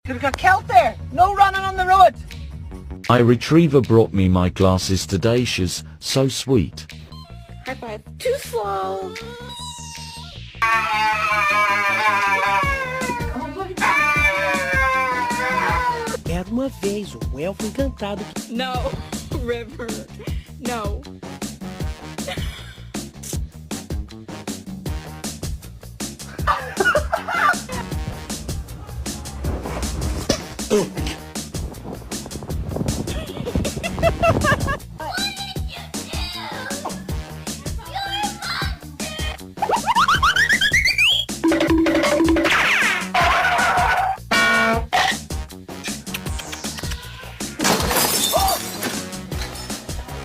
You've got kelp there. No running on the road. My retriever brought me my glasses today. She's so sweet. High five. Too slow. Era uma vez um elfo encantado. No, River. No.